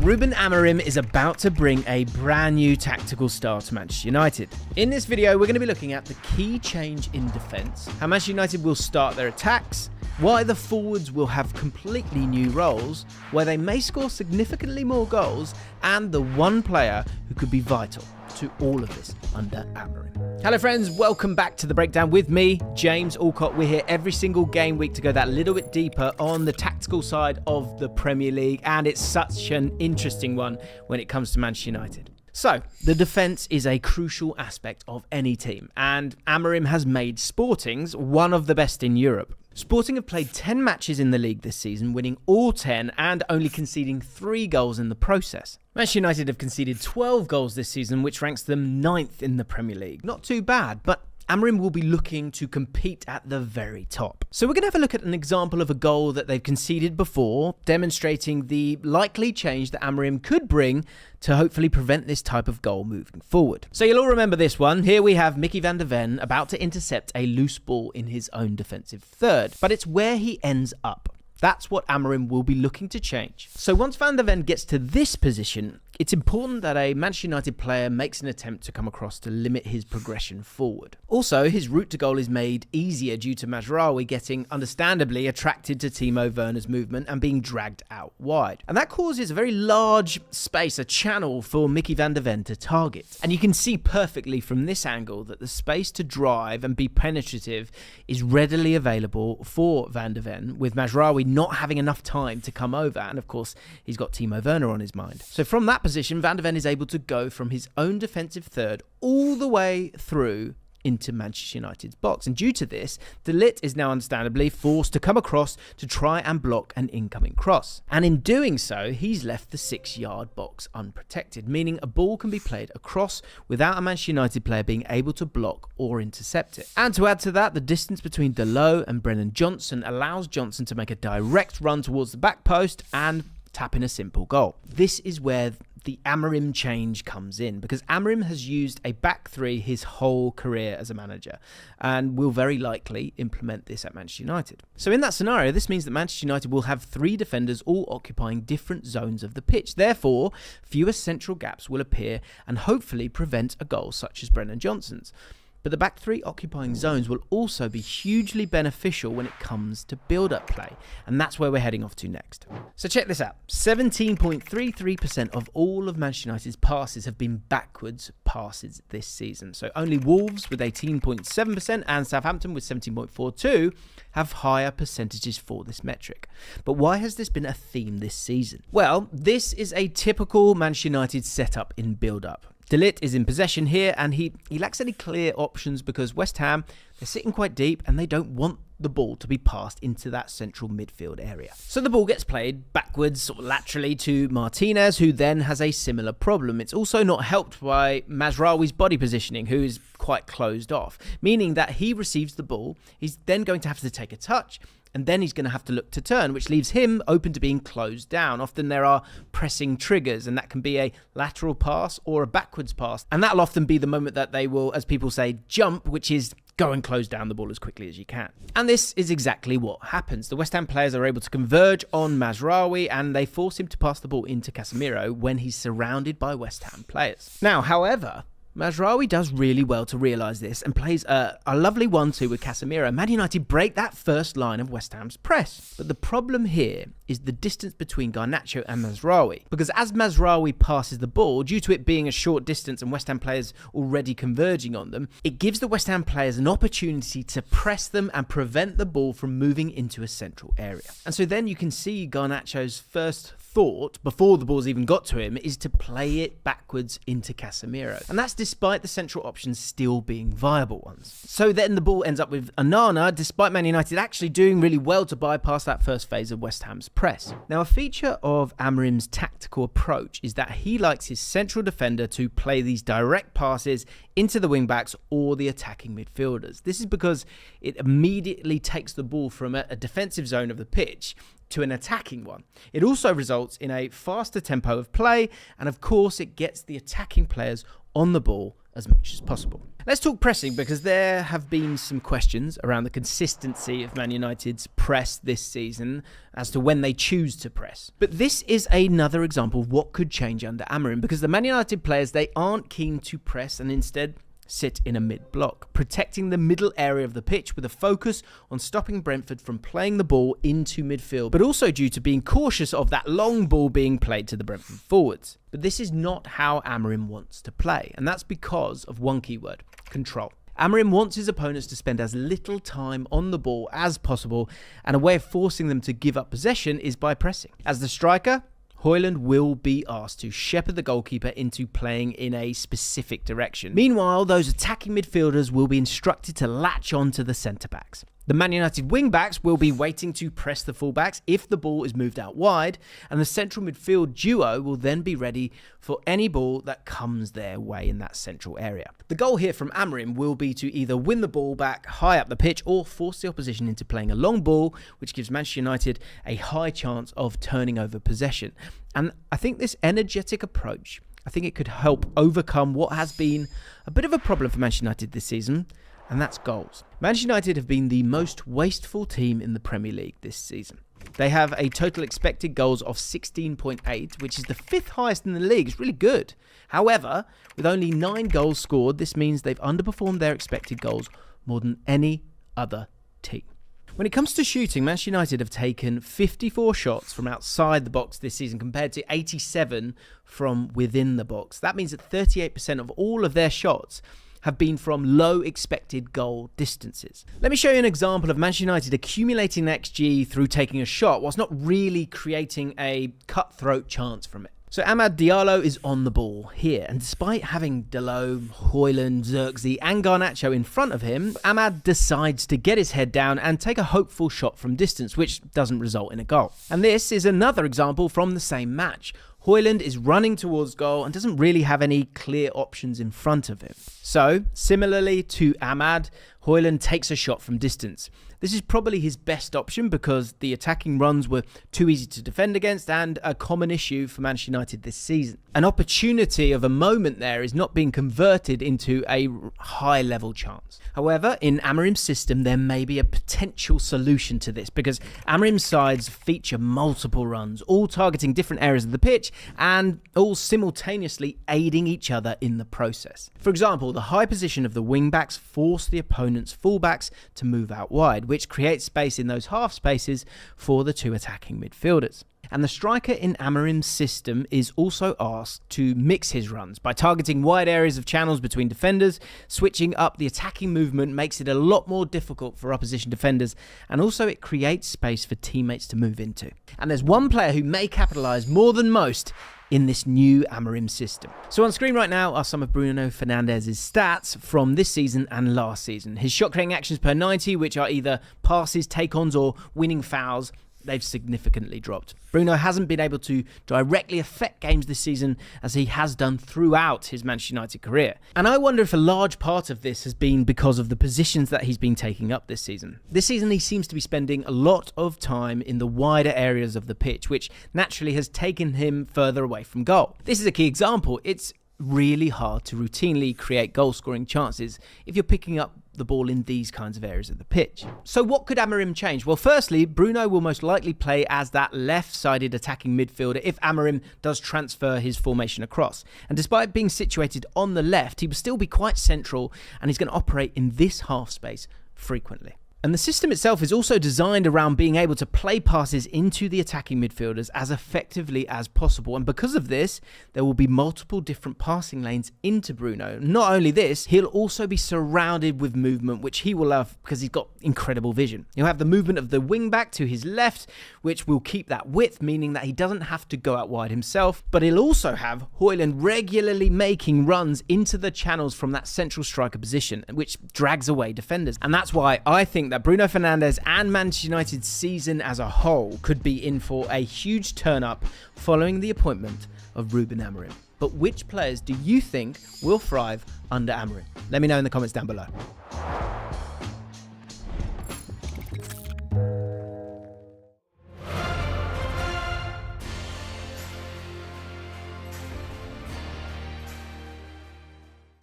Ruben Amorim is about to bring a brand new tactical style to Manchester United. In this video, we're going to be looking at the key change in defence, how Manchester United will start their attacks, why the forwards will have completely new roles, why they may score significantly more goals, and the one player who could be vital to all of this under Amorim. Hello friends, welcome back to The Breakdown with me, James Alcott. We're here every single game week to go that little bit deeper on the tactical side of the Premier League, and it's such an interesting one when it comes to Manchester United. So, the defence is a crucial aspect of any team, and Amorim has made Sporting's one of the best in Europe. Sporting have played 10 matches in the league this season, winning all 10 and only conceding 3 goals in the process. Manchester United have conceded 12 goals this season, which ranks them 9th in the Premier League. Not too bad, but Amorim will be looking to compete at the very top. So we're going to have a look at an example of a goal that they've conceded before, demonstrating the likely change that Amorim could bring to hopefully prevent this type of goal moving forward. So you'll all remember this one. Here we have Mickey van der Ven about to intercept a loose ball in his own defensive third, but it's where he ends up. That's what Amorim will be looking to change. So once Van der Ven gets to this position, it's important that a Manchester United player makes an attempt to come across to limit his progression forward. Also, his route to goal is made easier due to Mazraoui getting understandably attracted to Timo Werner's movement and being dragged out wide. And that causes a very large space, a channel for Mickey van der Ven to target. And you can see perfectly from this angle that the space to drive and be penetrative is readily available for Van der Ven, with Mazraoui not having enough time to come over, and of course he's got Timo Werner on his mind. So from that position, Van der Ven is able to go from his own defensive third all the way through into Manchester United's box, and due to this, De Ligt is now understandably forced to come across to try and block an incoming cross. And in doing so, he's left the 6-yard box unprotected, meaning a ball can be played across without a Manchester United player being able to block or intercept it. And to add to that, the distance between Dalot and Brennan Johnson allows Johnson to make a direct run towards the back post and tap in a simple goal. This is where the Amorim change comes in, because Amorim has used a back three his whole career as a manager and will very likely implement this at Manchester United. So in that scenario, this means that Manchester United will have 3 defenders all occupying different zones of the pitch. Therefore, fewer central gaps will appear and hopefully prevent a goal such as Brennan Johnson's. But the back 3 occupying zones will also be hugely beneficial when it comes to build-up play, and that's where we're heading off to next. So check this out. 17.33% of all of Manchester United's passes have been backwards passes this season. So only Wolves with 18.7% and Southampton with 17.42% have higher percentages for this metric. But why has this been a theme this season? Well, this is a typical Manchester United setup in build-up. De Ligt is in possession here, and he lacks any clear options because West Ham, they're sitting quite deep and they don't want the ball to be passed into that central midfield area. So the ball gets played backwards or laterally to Martinez, who then has a similar problem. It's also not helped by Mazraoui's body positioning, who is quite closed off, meaning that he receives the ball, he's then going to have to take a touch, and then he's going to have to look to turn, which leaves him open to being closed down. Often there are pressing triggers, and that can be a lateral pass or a backwards pass. And that'll often be the moment that they will, as people say, jump, which is go and close down the ball as quickly as you can. And this is exactly what happens. The West Ham players are able to converge on Mazraoui, and they force him to pass the ball into Casemiro when he's surrounded by West Ham players. Now, however, Mazraoui does really well to realise this and plays a lovely 1-2 with Casemiro. Man United break that first line of West Ham's press. But the problem here is the distance between Garnacho and Mazraoui. Because as Mazraoui passes the ball, due to it being a short distance and West Ham players already converging on them, it gives the West Ham players an opportunity to press them and prevent the ball from moving into a central area. And so then you can see Garnacho's first thought, before the ball's even got to him, is to play it backwards into Casemiro. And that's despite the central options still being viable ones. So then the ball ends up with Onana, despite Man United actually doing really well to bypass that first phase of West Ham's press. Now, a feature of Amorim's tactical approach is that he likes his central defender to play these direct passes into the wing-backs or the attacking midfielders. This is because it immediately takes the ball from a defensive zone of the pitch to an attacking one. It also results in a faster tempo of play, and of course it gets the attacking players on the ball as much as possible. Let's talk pressing, because there have been some questions around the consistency of Man United's press this season as to when they choose to press. But this is another example of what could change under Amorim, because the Man United players, they aren't keen to press and instead sit in a mid-block, protecting the middle area of the pitch with a focus on stopping Brentford from playing the ball into midfield, but also due to being cautious of that long ball being played to the Brentford forwards. But this is not how Amorim wants to play, and that's because of one keyword: control. Amorim wants his opponents to spend as little time on the ball as possible, and a way of forcing them to give up possession is by pressing. As the striker, Højlund will be asked to shepherd the goalkeeper into playing in a specific direction. Meanwhile, those attacking midfielders will be instructed to latch on to the centre-backs. The Man United wing-backs will be waiting to press the full-backs if the ball is moved out wide, and the central midfield duo will then be ready for any ball that comes their way in that central area. The goal here from Amorim will be to either win the ball back high up the pitch or force the opposition into playing a long ball, which gives Manchester United a high chance of turning over possession. And I think this energetic approach, I think it could help overcome what has been a bit of a problem for Manchester United this season, and that's goals. Manchester United have been the most wasteful team in the Premier League this season. They have a total expected goals of 16.8, which is the 5th highest in the league. It's really good. However, with only 9 goals scored, this means they've underperformed their expected goals more than any other team. When it comes to shooting, Manchester United have taken 54 shots from outside the box this season compared to 87 from within the box. That means that 38% of all of their shots have been from low expected goal distances. Let me show you an example of Manchester United accumulating XG through taking a shot whilst not really creating a cutthroat chance from it. So Amad Diallo is on the ball here, and despite having Dalot, Højlund, Zirkzee and Garnacho in front of him, Amad decides to get his head down and take a hopeful shot from distance, which doesn't result in a goal. And this is another example from the same match. Højlund is running towards goal and doesn't really have any clear options in front of him. So, similarly to Amad, Højlund takes a shot from distance. This is probably his best option because the attacking runs were too easy to defend against and a common issue for Manchester United this season. An opportunity of a moment there is not being converted into a high-level chance. However, in Amorim's system, there may be a potential solution to this because Amorim's sides feature multiple runs, all targeting different areas of the pitch and all simultaneously aiding each other in the process. For example, the high position of the wing-backs force the opponent's full-backs to move out wide, which creates space in those half spaces for the two attacking midfielders. And the striker in Amorim's system is also asked to mix his runs by targeting wide areas of channels between defenders. Switching up the attacking movement makes it a lot more difficult for opposition defenders, and also it creates space for teammates to move into. And there's one player who may capitalise more than most in this new Amorim system. So on screen right now are some of Bruno Fernandes's stats from this season and last season. His shot creating actions per 90, which are either passes, take-ons or winning fouls, they've significantly dropped. Bruno hasn't been able to directly affect games this season as he has done throughout his Manchester United career. And I wonder if a large part of this has been because of the positions that he's been taking up this season. This season he seems to be spending a lot of time in the wider areas of the pitch, which naturally has taken him further away from goal. This is a key example. It's really hard to routinely create goal-scoring chances if you're picking up the ball in these kinds of areas of the pitch. So what could Amorim change? Well, firstly, Bruno will most likely play as that left-sided attacking midfielder if Amorim does transfer his formation across. And despite being situated on the left, he will still be quite central and he's going to operate in this half space frequently. And the system itself is also designed around being able to play passes into the attacking midfielders as effectively as possible. And because of this, there will be multiple different passing lanes into Bruno. Not only this, he'll also be surrounded with movement, which he will love because he's got incredible vision. He'll have the movement of the wing back to his left, which will keep that width, meaning that he doesn't have to go out wide himself. But he'll also have Højlund regularly making runs into the channels from that central striker position, which drags away defenders. And that's why I think that Bruno Fernandes and Manchester United's season as a whole could be in for a huge turn-up following the appointment of Ruben Amorim. But which players do you think will thrive under Amorim? Let me know in the comments down below.